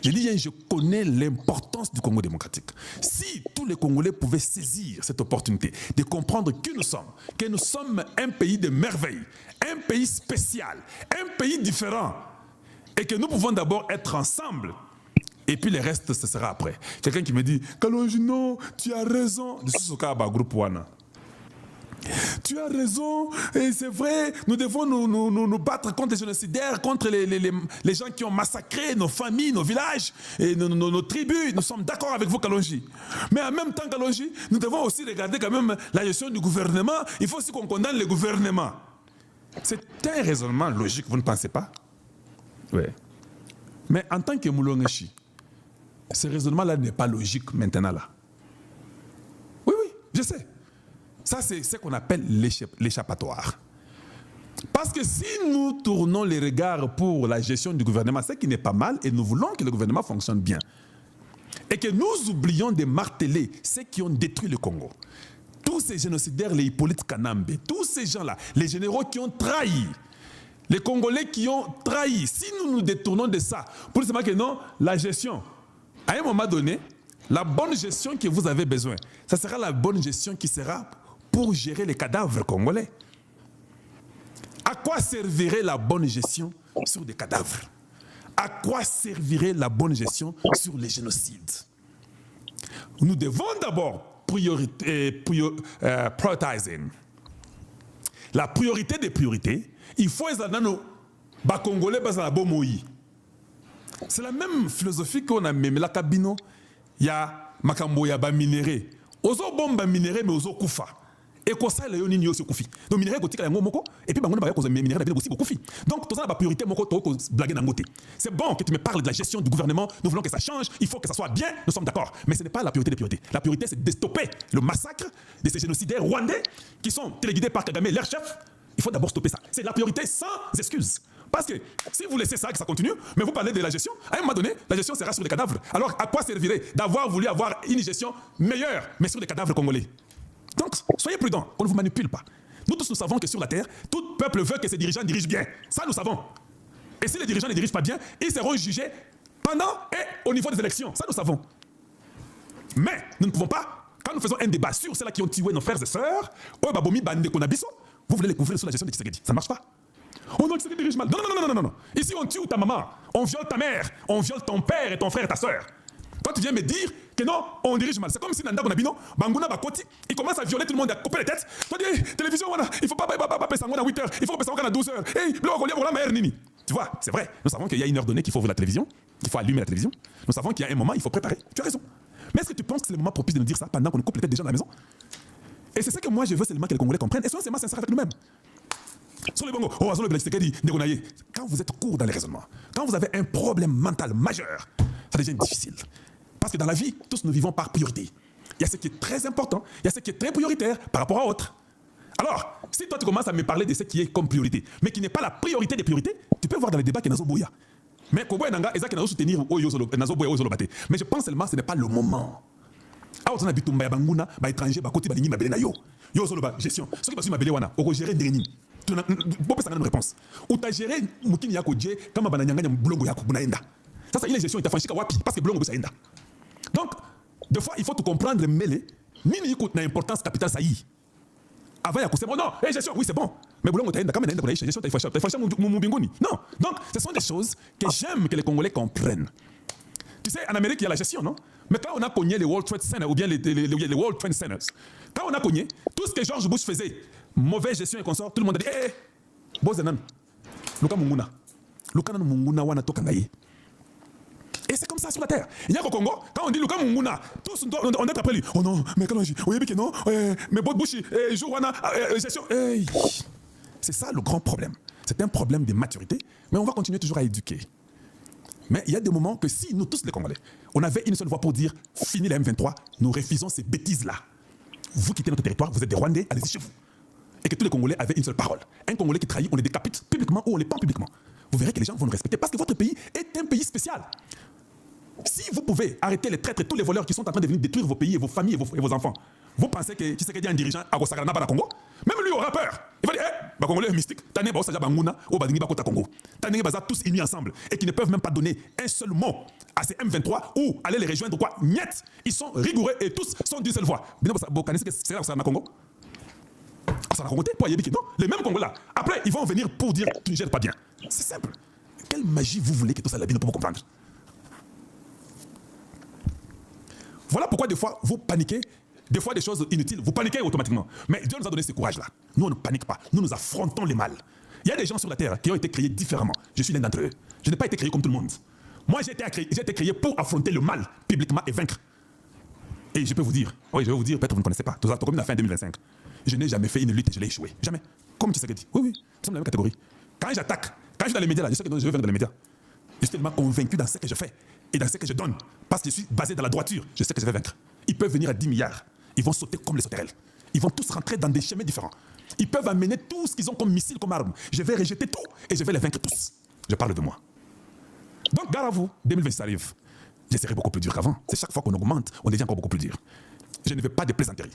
Je dis, je connais l'importance du Congo démocratique. Si tous les Congolais pouvaient saisir cette opportunité de comprendre qui nous sommes un pays de merveille, un pays spécial, un pays différent, et que nous pouvons d'abord être ensemble, et puis le reste, ce sera après. Quelqu'un qui me dit, Kalonji, non, tu as raison. De ce cas, groupe Wana. Tu as raison, et c'est vrai, nous devons nous battre contre les génocidaires, contre les gens qui ont massacré nos familles, nos villages, et nos tribus. Nous sommes d'accord avec vous, Kalonji. Mais en même temps, Kalonji, nous devons aussi regarder quand même la gestion du gouvernement. Il faut aussi qu'on condamne le gouvernement. C'est un raisonnement logique, vous ne pensez pas? Oui. Mais en tant que Moulongeshi, ce raisonnement-là n'est pas logique maintenant là. Oui, je sais. Ça, c'est ce qu'on appelle l'échappatoire. Parce que si nous tournons les regards pour la gestion du gouvernement, c'est qui n'est pas mal, et nous voulons que le gouvernement fonctionne bien, et que nous oublions de marteler ceux qui ont détruit le Congo, tous ces génocidaires, les Hippolyte Kanambe, tous ces gens-là, les généraux qui ont trahi, les Congolais qui ont trahi, si nous nous détournons de ça, pour dire que non, la gestion, à un moment donné, la bonne gestion que vous avez besoin, ça sera la bonne gestion qui sera pour gérer les cadavres congolais. À quoi servirait la bonne gestion sur des cadavres? À quoi servirait la bonne gestion sur les génocides? Nous devons d'abord prioriser. La priorité des priorités, il faut que nos Congolais basent la bomoi. C'est la même philosophie qu'on a même la cabino. Il y a makambo ya ba minéré. Ozo bomba minéré mais ozo kufa. Et comme ça, les gens sont koufi. Donc, minéraux gotika yango moko. Et puis, bango na ba cause minéraux na aussi koufi. Donc, tout ça la priorité moko to blaguer na ngote. C'est bon que tu me parles de la gestion du gouvernement. Nous voulons que ça change. Il faut que ça soit bien. Nous sommes d'accord. Mais ce n'est pas la priorité des priorités. La priorité, c'est de stopper le massacre de ces génocidaires rwandais qui sont téléguidés par Kagame, leur chef. Il faut d'abord stopper ça. C'est la priorité sans excuse. Parce que si vous laissez ça, que ça continue, mais vous parlez de la gestion, à un moment donné, la gestion sera sur les cadavres. Alors, à quoi servirait d'avoir voulu avoir une gestion meilleure, mais sur les cadavres congolais? Donc, soyez prudents, on ne vous manipule pas. Nous tous, nous savons que sur la terre, tout peuple veut que ses dirigeants dirigent bien. Ça, nous savons. Et si les dirigeants ne dirigent pas bien, ils seront jugés pendant et au niveau des élections. Ça, nous savons. Mais nous ne pouvons pas, quand nous faisons un débat sur ceux-là qui ont tué nos frères et sœurs, vous voulez les couvrir sur la gestion de Tshisekedi. Ça ne marche pas. Oh non, Tshisekedi dirige mal. Non. Ici, on tue ta maman, on viole ta mère, on viole ton père et ton frère et ta sœur. Toi, tu viens me dire que non, on dirige mal. C'est comme si Nanda Bonabino, Banguna Bakoti, il commence à violer tout le monde, à couper les têtes. Toi, dis, télévision, il ne faut pas passer à 8 heures, il faut passer à 12 heures. Hey, tu vois, c'est vrai. Nous savons qu'il y a une heure donnée qu'il faut ouvrir la télévision, qu'il faut allumer la télévision. Nous savons qu'il y a un moment, il faut préparer. Tu as raison. Mais est-ce que tu penses que c'est le moment propice de nous dire ça pendant qu'on coupe les têtes des gens dans la maison? Et c'est ça que moi je veux seulement que les Congolais comprennent. Et c'est sincère avec nous-mêmes. Sur les bongos, quand vous êtes court dans les raisonnements, quand vous avez un problème mental majeur, ça devient difficile. Parce que dans la vie, tous nous vivons par priorité. Il y a ce qui est très important, il y a ce qui est très prioritaire par rapport à autre. Alors, si toi tu commences à me parler de ce qui est comme priorité, mais qui n'est pas la priorité des priorités, tu peux voir dans les débats qu'il y a Nazoboya. Mais Koboya Nanga, Ezaki Nazo soutenir Nazoboya Ozolobate. Mais je pense seulement que ce n'est pas le moment. Ah, on a bitumba ya banguna, ba étranger, ba koti ba lingi mabele na yo. Yo Ozoloba, gestion. Ce qui passe mabele wana, on gérer ndengeni. Tu n'as pas une réponse. Ou tu as géré Mukini Yako Dje, comme Bananyanga Blongo Yako Bunaenda. Ça, c'est une gestion, il t'a franchi Kawapi, parce que Blongo Saïda. Donc, des fois, il faut te comprendre, mêler. Nini Yako n'a importance capitale Saï. Avant Yako, c'est bon, non, gestion, oui, c'est bon. Mais Blongo Taïda, comme Naenda, gestion, t'as franchi Moubingoni. Non. Donc, ce sont des choses que j'aime que les Congolais comprennent. Tu sais, en Amérique, il y a la gestion, non? Mais quand on a cogné les World Trade Center, ou bien les World Trade Centers, quand on a cogné, tout ce que George Bush faisait, mauvaise gestion et consort, tout le monde a dit, Bozanan, Luka Munguna, Luka Munguna wana tokangaye. Et c'est comme ça sur la terre. Il y a au Congo, quand on dit Luka Munguna, tous on est après lui. Oh non, mais quand on dit, oui, mais non, mais Bobushi, Jouana, gestion. C'est ça le grand problème. C'est un problème de maturité, mais on va continuer toujours à éduquer. Mais il y a des moments que si nous tous les Congolais, on avait une seule voix pour dire, fini la M23, nous refusons ces bêtises-là. Vous quittez notre territoire, vous êtes des Rwandais, allez-y chez vous. Et que tous les Congolais avaient une seule parole. Un Congolais qui trahit, on les décapite publiquement ou on les pend publiquement. Vous verrez que les gens vont nous respecter parce que votre pays est un pays spécial. Si vous pouvez arrêter les traîtres et tous les voleurs qui sont en train de venir détruire vos pays et vos familles et vos enfants, vous pensez que Tshisekedi est un dirigeant à Gosagrana par Congo? Même lui aura peur. Il va dire, bah Congolais mystique, Tane Baosaja Banguna, au Badingi Bakota Congo. Tane Baza tous unis ensemble et qui ne peuvent même pas donner un seul mot à ces M23 ou aller les rejoindre quoi? Niet. Ils sont rigoureux et tous sont d'une seule voix. C'est là où ça va Congo. Ça va Congo, non? Les mêmes Congolais là. Après, ils vont venir pour dire tu ne gères pas bien. C'est simple. Quelle magie vous voulez que tout ça la pour vous comprendre? Voilà pourquoi des fois vous paniquez, des fois des choses inutiles, vous paniquez automatiquement. Mais Dieu nous a donné ce courage-là. Nous, on ne panique pas. Nous, nous affrontons les mal. Il y a des gens sur la terre qui ont été créés différemment. Je suis l'un d'entre eux. Je n'ai pas été créé comme tout le monde. Moi, j'ai été créé pour affronter le mal publiquement et vaincre. Et je peux vous dire, oui, je vais vous dire, peut-être vous ne connaissez pas, tout ça, comme la fin 2025. Je n'ai jamais fait une lutte et je l'ai échoué. Jamais. Comme tu sais que dit. Oui, oui, nous sommes dans la même catégorie. Quand j'attaque, quand je suis dans les médias, là, je sais que je vais venir dans les médias. Je suis tellement convaincu dans ce que je fais et dans ce que je donne. Parce que je suis basé dans la droiture. Je sais que je vais vaincre. Ils peuvent venir à 10 milliards. Ils vont sauter comme les sauterelles. Ils vont tous rentrer dans des chemins différents. Ils peuvent amener tout ce qu'ils ont comme missiles, comme armes. Je vais rejeter tout et je vais les vaincre tous. Je parle de moi. Donc, gare à vous, 2026 arrive. Je serai beaucoup plus dur qu'avant. C'est chaque fois qu'on augmente, on devient encore beaucoup plus dur. Je ne veux pas de plaisanteries.